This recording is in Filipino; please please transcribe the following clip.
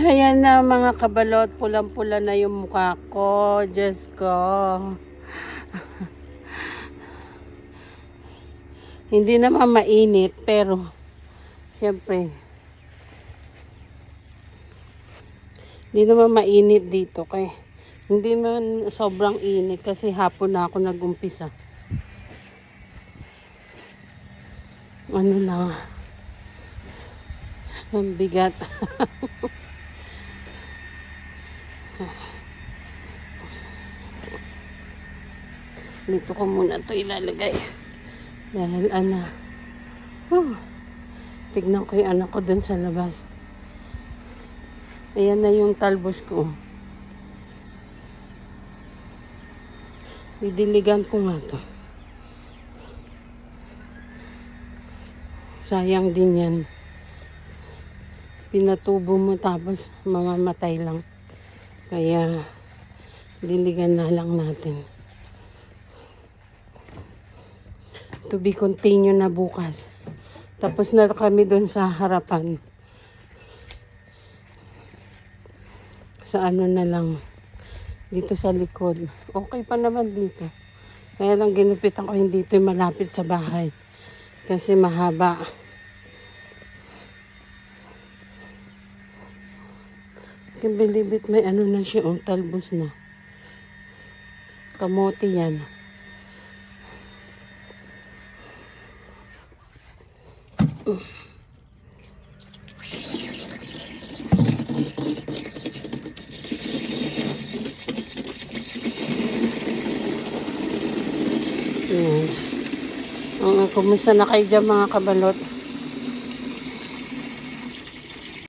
Ayan na mga kabalot, pulang-pula na yung mukha ko. Diyos ko. Hindi naman mainit, pero syempre hindi naman mainit dito. Kaya hindi man sobrang init kasi hapon na ako nag-umpisa. Ano lang, ang bigat. Dito ko muna ito ilalagay. Dahil tignan ko yung anak ko dun sa labas. Ayan na yung talbos ko. Didiligan ko nga to. Sayang din yan. Pinatubo mo tapos mamamatay lang. Kaya diligan na lang natin. To be continue na bukas. Tapos na kami doon sa harapan. Sa ano na lang. Dito sa likod. Okay pa naman dito. Kaya lang ginupitan ko hindi ito malapit sa bahay. Kasi mahaba. Bilibit may ano na siya. Talbos na. Kamote yan. Kumusta na kayo dyan mga kabalot?